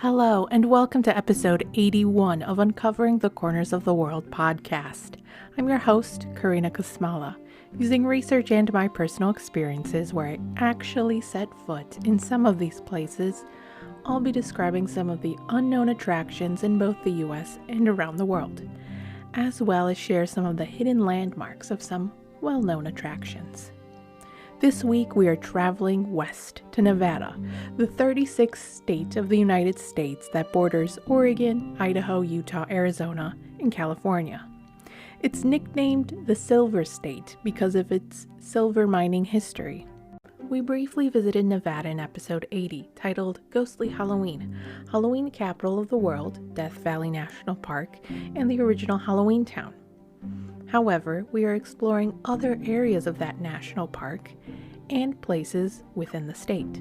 Hello, and welcome to episode 81 of Uncovering the Corners of the World podcast. I'm your host, Karina Kosmala, using research and my personal experiences where I actually set foot in some of these places. I'll be describing some of the unknown attractions in both the US and around the world, as well as share some of the hidden landmarks of some well-known attractions. This week we are traveling west to Nevada, the 36th state of the United States that borders Oregon, Idaho, Utah, Arizona, and California. It's nicknamed the Silver State because of its silver mining history. We briefly visited Nevada in episode 80, titled Ghostly Halloween, Halloween Capital of the World, Death Valley National Park, and the original Halloween town. However, we are exploring other areas of that national park and places within the state.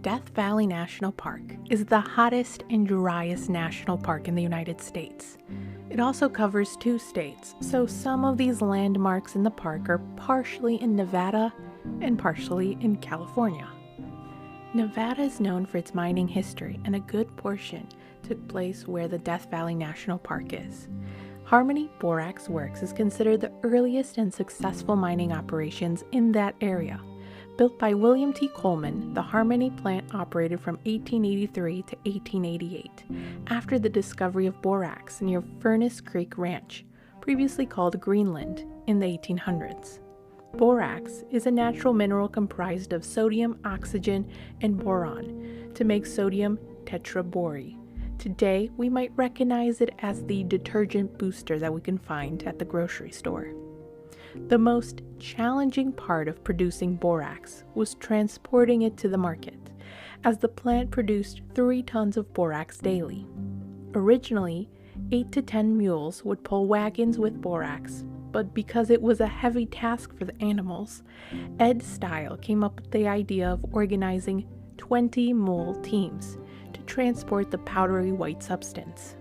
Death Valley National Park is the hottest and driest national park in the United States. It also covers 2 states, so some of these landmarks in the park are partially in Nevada and partially in California. Nevada is known for its mining history, and a good portion took place where the Death Valley National Park is. Harmony Borax Works is considered the earliest and successful mining operations in that area. Built by William T. Coleman, the Harmony plant operated from 1883 to 1888, after the discovery of borax near Furnace Creek Ranch, previously called Greenland, in the 1800s. Borax is a natural mineral comprised of sodium, oxygen, and boron to make sodium tetraborate. Today, we might recognize it as the detergent booster that we can find at the grocery store. The most challenging part of producing borax was transporting it to the market, as the plant produced 3 tons of borax daily. Originally, 8 to 10 mules would pull wagons with borax, but because it was a heavy task for the animals, Ed Stile came up with the idea of organizing 20 mule teams to transport the powdery white substance.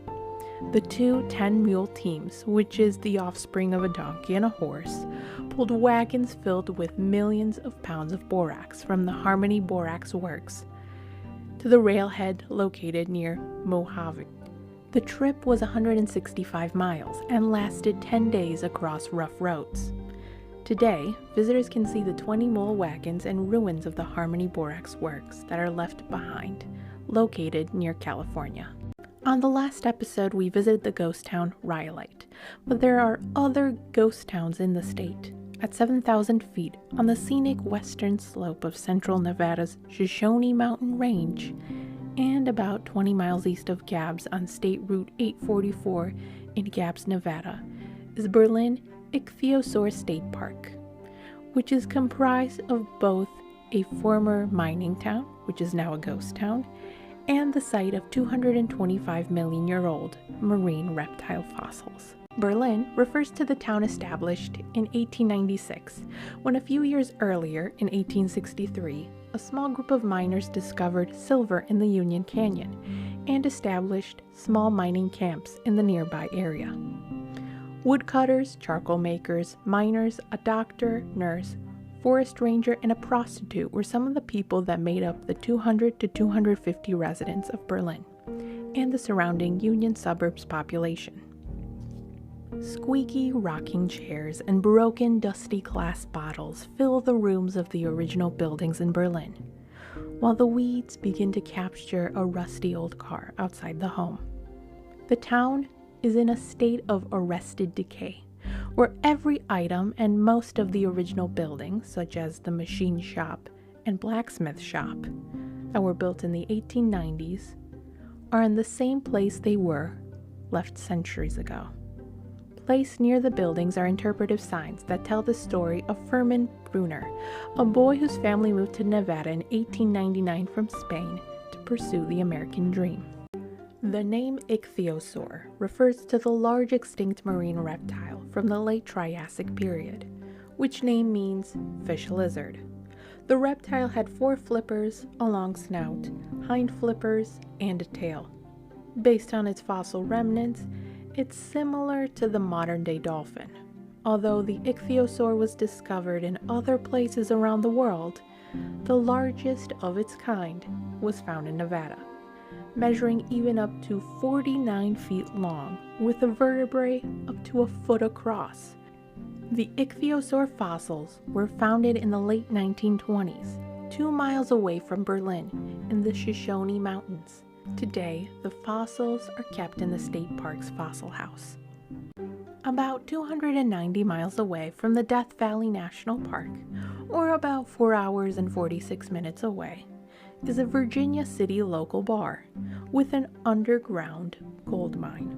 The 2 10-mule teams, which is the offspring of a donkey and a horse, pulled wagons filled with millions of pounds of borax from the Harmony Borax Works to the railhead located near Mojave. The trip was 165 miles and lasted 10 days across rough roads. Today, visitors can see the 20-mule wagons and ruins of the Harmony Borax Works that are left behind, located near California. On the last episode, we visited the ghost town Rhyolite, but there are other ghost towns in the state. At 7,000 feet on the scenic western slope of central Nevada's Shoshone Mountain Range, and about 20 miles east of Gabbs on State Route 844 in Gabbs, Nevada, is Berlin-Ichthyosaur State Park, which is comprised of both a former mining town, which is now a ghost town, and the site of 225 million-year-old marine reptile fossils. Berlin refers to the town established in 1896, when a few years earlier, in 1863, a small group of miners discovered silver in the Union Canyon and established small mining camps in the nearby area. Woodcutters, charcoal makers, miners, a doctor, nurse, forest ranger, and a prostitute were some of the people that made up the 200 to 250 residents of Berlin and the surrounding Union suburbs population. Squeaky rocking chairs and broken, dusty glass bottles fill the rooms of the original buildings in Berlin, while the weeds begin to capture a rusty old car outside the home. The town is in a state of arrested decay, where every item and most of the original buildings, such as the machine shop and blacksmith shop that were built in the 1890s, are in the same place they were left centuries ago. Placed near the buildings are interpretive signs that tell the story of Furman Brunner, a boy whose family moved to Nevada in 1899 from Spain to pursue the American dream. The name Ick-theo-saur refers to the large extinct marine reptile from the late Triassic period, which name means fish lizard. The reptile had 4 flippers, a long snout, hind flippers, and a tail. Based on its fossil remnants, it's similar to the modern-day dolphin. Although the Ick-theo-saur was discovered in other places around the world, the largest of its kind was found in Nevada. measuring even up to 49 feet long, with a vertebrae up to a foot across. The Ick-theo-saur fossils were found in the late 1920s, 2 miles away from Berlin in the Shoshone Mountains. Today, the fossils are kept in the state park's fossil house. About 290 miles away from the Death Valley National Park, or about 4 hours and 46 minutes away, is a Virginia City local bar with an underground gold mine.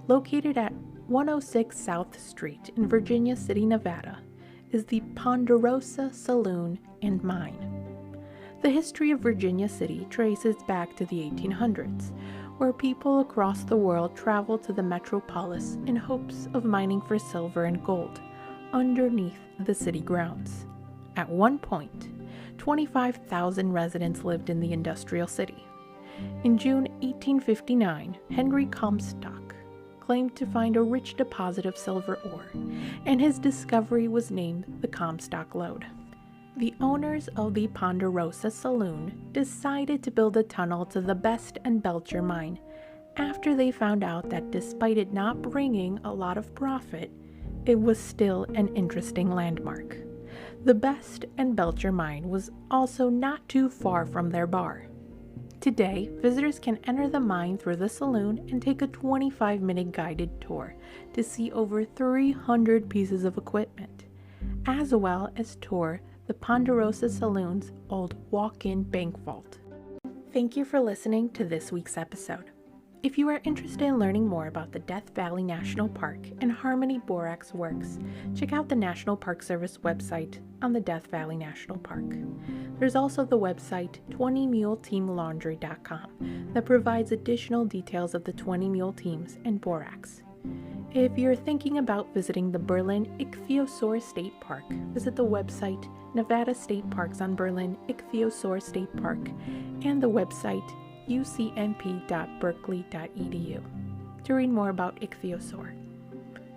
Located at 106 South Street in Virginia City, Nevada, is the Ponderosa Saloon and Mine. The history of Virginia City traces back to the 1800s, where people across the world traveled to the metropolis in hopes of mining for silver and gold underneath the city grounds. At one point, 25,000 residents lived in the industrial city. In June 1859, Henry Comstock claimed to find a rich deposit of silver ore, and his discovery was named the Comstock Lode. The owners of the Ponderosa Saloon decided to build a tunnel to the Best and Belcher mine after they found out that despite it not bringing a lot of profit, it was still an interesting landmark. The Best and Belcher mine was also not too far from their bar. Today, visitors can enter the mine through the saloon and take a 25-minute guided tour to see over 300 pieces of equipment, as well as tour the Ponderosa Saloon's old walk-in bank vault. Thank you for listening to this week's episode. If you are interested in learning more about the Death Valley National Park and Harmony Borax's works, check out the National Park Service website on the Death Valley National Park. There's also the website 20muleteamlaundry.com that provides additional details of the 20 mule teams and borax. If you're thinking about visiting the Berlin-Ichthyosaur State Park, visit the website Nevada State Parks on Berlin-Ichthyosaur State Park and the website ucmp.berkeley.edu to read more about Ick-theo-saur.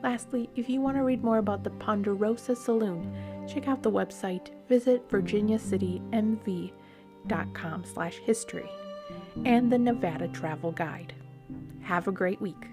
Lastly, if you want to read more about the Ponderosa Saloon, check out the website visit virginiacitymv.com/history and the Nevada Travel Guide. Have a great week.